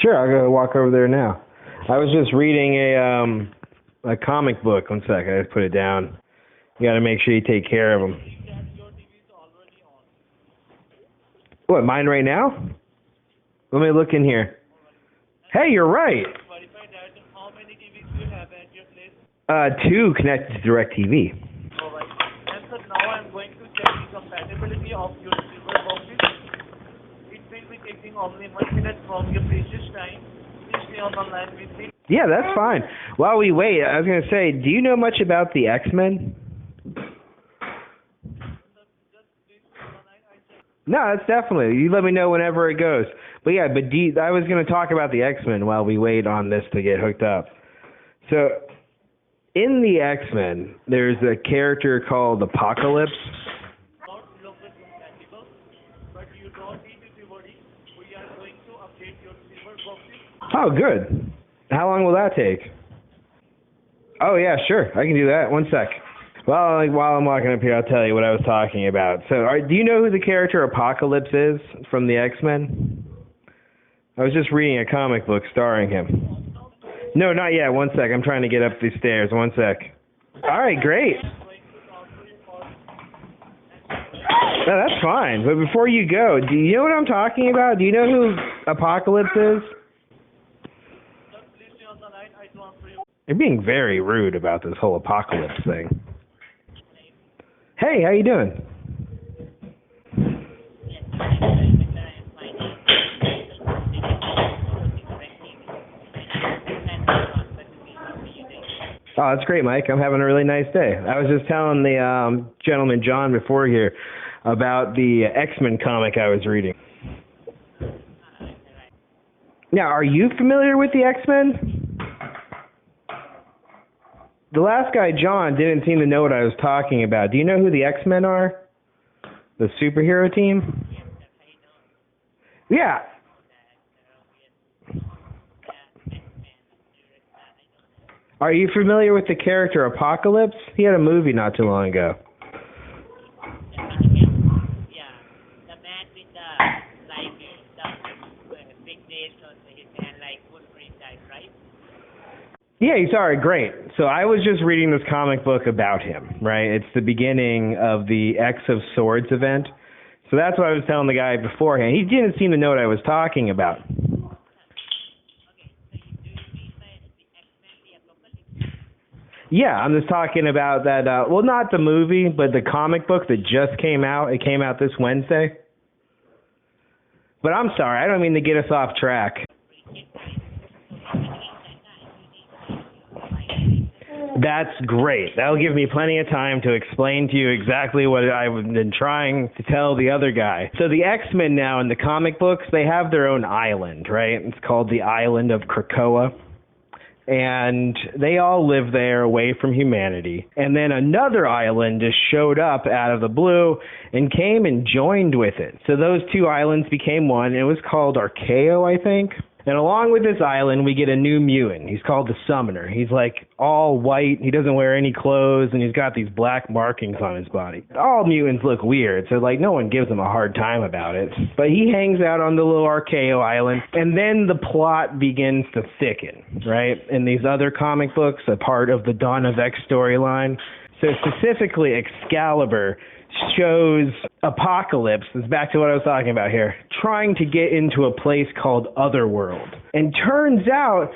Sure, I'll go walk over there now. I was just reading a comic book. One sec, I just put it down. You got to make sure you take care of them. What, mine right now? Let me look in here. Hey, you're right. Two connected to DirecTV. Alright. And so now I'm going to check the compatibility of your silver boxes. It will be taking only 1 minute from your precious time. Please stay on the line with me. Yeah, that's fine. While we wait, I was going to say, do you know much about the X-Men? No, that's definitely. You let me know whenever it goes. But yeah, I was going to talk about the X-Men while we wait on this to get hooked up. So, in the X-Men, there's a character called Apocalypse. Not local compatible, but you don't need to worry. We are going to update your silver boxes. Oh, good. How long will that take? Oh, yeah, sure. I can do that. One sec. Well, while I'm walking up here, I'll tell you what I was talking about. So, do you know who the character Apocalypse is from the X-Men? I was just reading a comic book starring him. No, not yet. One sec. I'm trying to get up these stairs. One sec. All right, great. No, that's fine. But before you go, do you know what I'm talking about? Do you know who Apocalypse is? Please stay on the line. I transfer you. You're being very rude about this whole Apocalypse thing. Hey, how you doing? Oh, that's great, Mike. I'm having a really nice day. I was just telling the gentleman, John, before here about the X-Men comic I was reading. Now, are you familiar with the X-Men? The last guy, John, didn't seem to know what I was talking about. Do you know who the X-Men are? The superhero team? Yeah. Are you familiar with the character Apocalypse? He had a movie not too long ago. Yeah, he's alright, great. So I was just reading this comic book about him, right? It's the beginning of the X of Swords event. So that's what I was telling the guy beforehand. He didn't seem to know what I was talking about. Yeah, I'm just talking about that, well, not the movie, but the comic book that just came out. It came out this Wednesday. But I'm sorry, I don't mean to get us off track. That's great. That'll give me plenty of time to explain to you exactly what I've been trying to tell the other guy. So the X-Men now in the comic books, they have their own island, right? It's called the Island of Krakoa. And they all live there away from humanity. And then another island just showed up out of the blue and came and joined with it. So those two islands became one. It was called Archeo, I think. And along with this island, we get a new mutant. He's called the Summoner. He's like all white. He doesn't wear any clothes, and he's got these black markings on his body. All mutants look weird, so like no one gives him a hard time about it. But he hangs out on the little Archeo island, and then the plot begins to thicken, right? In these other comic books, a part of the Dawn of X storyline. So specifically, Excalibur shows Apocalypse, this is back to what I was talking about here, trying to get into a place called Otherworld. And turns out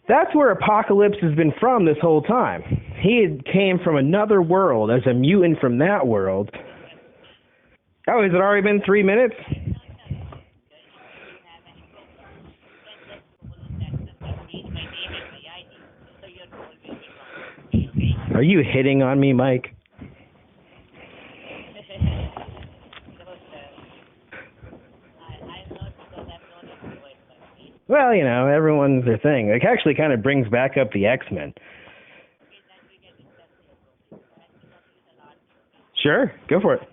that's where Apocalypse has been from this whole time. He came from another world as a mutant from that world. Oh, has it already been 3 minutes? Are you hitting on me, Mike? Well, you know, everyone's their thing. It actually kind of brings back up the X-Men. Sure, go for it.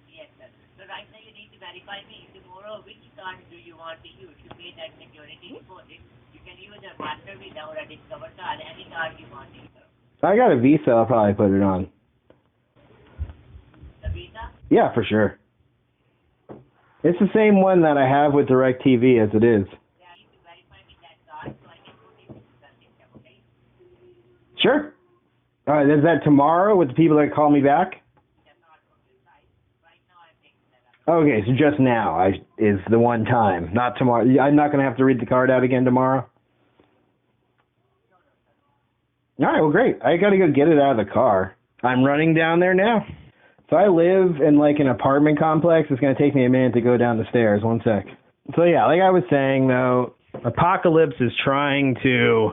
Yes, sir. So right now you need to verify me tomorrow which card do you want to use to pay that security deposit. You can use a Master Visa or a Discover card, any card you want to use. I got a Visa, I'll probably put it on. The Visa? Yeah, for sure. It's the same one that I have with DirecTV as it is. Yeah, you need to verify me that card so I can put it into the system, okay? Sure. All right, is that tomorrow with the people that call me back? That's not from the site. Right now I'm taking that up. Okay, so just now is the one time, not tomorrow. I'm not going to have to read the card out again tomorrow? All right, well, great. I got to go get it out of the car. I'm running down there now. So I live in like an apartment complex. It's going to take me a minute to go down the stairs. One sec. So yeah, like I was saying though, Apocalypse is trying to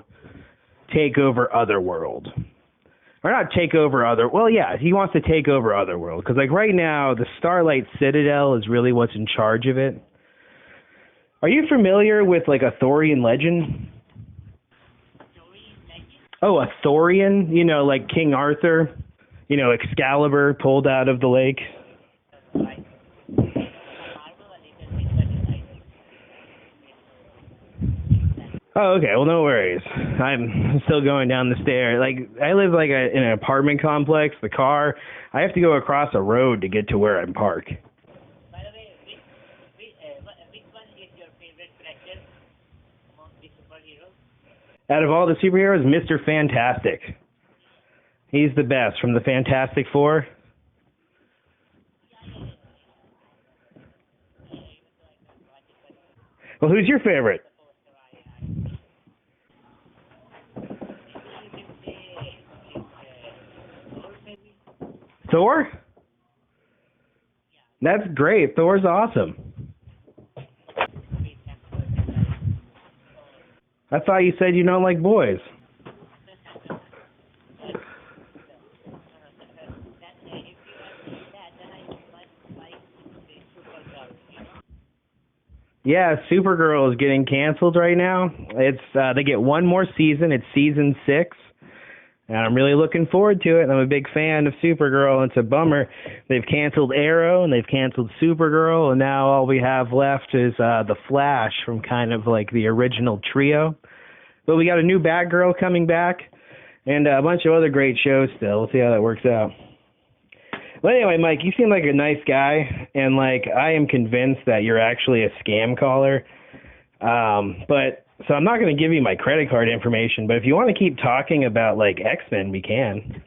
take over Otherworld. Or not take over well, yeah, he wants to take over Otherworld. Because like right now, the Starlight Citadel is really what's in charge of it. Are you familiar with like a Thorian legend? Oh, a Thorian? You know, like King Arthur? You know, Excalibur pulled out of the lake? Oh, okay. Well, no worries. I'm still going down the stairs. Like, I live like in an apartment complex. The car, I have to go across a road to get to where I'm parked. By the way, which one is your favorite character among the superheroes? Out of all the superheroes, Mr. Fantastic. He's the best from the Fantastic Four. Well, who's your favorite? Thor? That's great. Thor's awesome. I thought you said you don't like boys. Yeah, Supergirl is getting canceled right now. It's they get one more season. It's season 6. And I'm really looking forward to it. I'm a big fan of Supergirl. It's a bummer. They've canceled Arrow and they've canceled Supergirl, and now all we have left is The Flash from kind of like the original trio. But we got a new Batgirl coming back and a bunch of other great shows still. We'll see how that works out. Well, anyway, Mike, you seem like a nice guy, and like I am convinced that you're actually a scam caller. So I'm not going to give you my credit card information, but if you want to keep talking about like X-Men, we can.